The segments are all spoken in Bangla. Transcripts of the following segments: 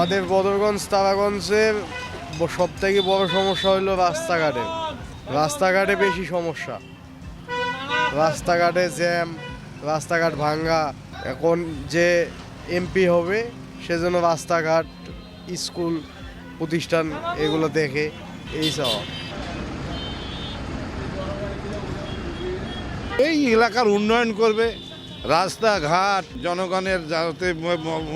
আমাদের বদরগঞ্জ তারাগঞ্জের সবথেকে বড় সমস্যা হলো রাস্তাঘাটে বেশি সমস্যা। রাস্তাঘাটে জ্যাম, রাস্তাঘাট ভাঙ্গা। এখন যে এমপি হবে সেজন্য রাস্তাঘাট, স্কুল, প্রতিষ্ঠান এগুলো দেখে এইসব। এই এলাকার উন্নয়ন করবে, রাস্তাঘাট জনগণের, যাতে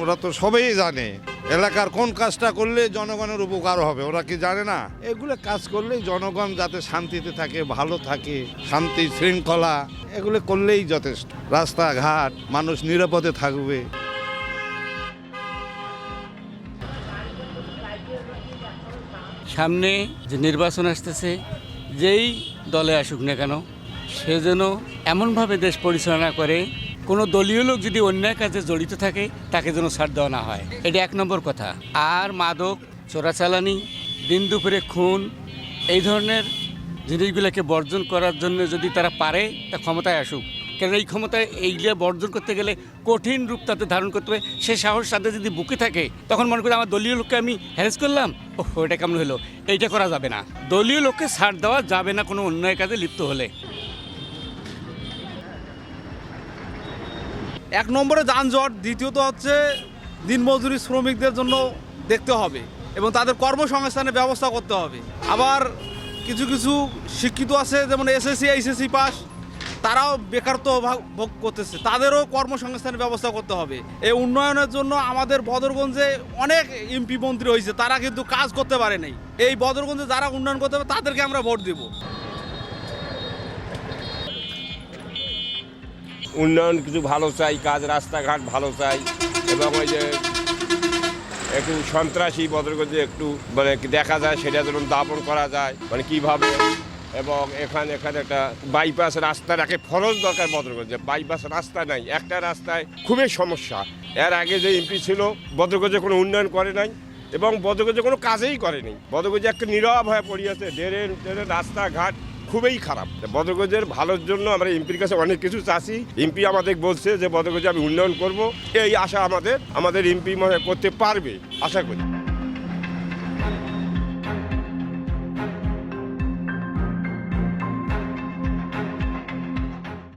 ওরা তো সবাই জানে এলাকার কোন কাজটা করলে জনগণের উপকার হবে, ওরা কি জানে না? এগুলো কাজ করলেই জনগণ যাতে শান্তিতে থাকে, ভালো থাকে, শান্তি শৃঙ্খলা এগুলো করলেই যথেষ্ট। রাস্তাঘাট, মানুষ নিরাপদে থাকবে। সামনে যে নির্বাচন আসতেছে, যেই দলে আসুক না কেন, সে যেন এমনভাবে দেশ পরিচালনা করে কোনো দলীয় লোক যদি অন্যায় কাজে জড়িত থাকে তাকে যেন ছাড় দেওয়া না হয়। এটা 1 নম্বর কথা। আর মাদক, চোরাচালানি, দিন দুপুরে খুন, এই ধরনের জিনিসগুলোকে বর্জন করার জন্য যদি তারা পারে তা ক্ষমতায় আসুক। কেন এই ক্ষমতায় এইগুলো বর্জন করতে গেলে কঠিন রূপ তাতে ধারণ করতে হবে। সে সাহস তাদের যদি বুকে থাকে তখন মনে করি আমার দলীয় লোককে আমি হ্যারেস করলাম, ওটা কেমন হলো, এইটা করা যাবে না। দলীয় লোককে ছাড় দেওয়া যাবে না কোনো অন্যায় কাজে লিপ্ত হলে। 1 নম্বরে যানজট, দ্বিতীয়ত হচ্ছে দিনমজুরি শ্রমিকদের জন্য দেখতে হবে এবং তাদের কর্মসংস্থানের ব্যবস্থা করতে হবে। আবার কিছু কিছু শিক্ষিত আছে, যেমন এসএসসি এইচএসসি পাস, তারাও বেকারত্ব ভোগ করতেছে, তাদেরও কর্মসংস্থানের ব্যবস্থা করতে হবে। এই উন্নয়নের জন্য আমাদের বদরগঞ্জে অনেক এমপি মন্ত্রী হয়েছে, তারা কিন্তু কাজ করতে পারে নাই। এই বদরগঞ্জে যারা উন্নয়ন করতে হবে তাদেরকে আমরা ভোট দেব। উন্নয়ন কিছু ভালো চাই, কাজ রাস্তাঘাট ভালো চাই, এবং ওই যে একটু সন্ত্রাসী বদরগঞ্জে একটু মানে দেখা যায় সেটা যেন দাপন করা যায়, মানে কীভাবে। এবং এখানে একটা বাইপাস রাস্তার একে ফরজ দরকার বদরগঞ্জে। বাইপাস রাস্তা নাই, একটা রাস্তায় খুবই সমস্যা। এর আগে যে এমপি ছিল বদরগঞ্জে কোনো উন্নয়ন করে নাই এবং বদরগঞ্জে কোনো কাজেই করেনি। বদরগঞ্জে একটা নীরব হয়ে পড়িয়েছে, ড্রেন রাস্তাঘাট খুবই খারাপ। বদরগঞ্জের ভালোর জন্য আমরা এমপির কাছে অনেক কিছু চাচ্ছি। এমপি আমাদের বলছে যে বদরগঞ্জে আমি উন্নয়ন করব, এই আশা আমাদের এমপি মনে করতে পারবে, আশা করি।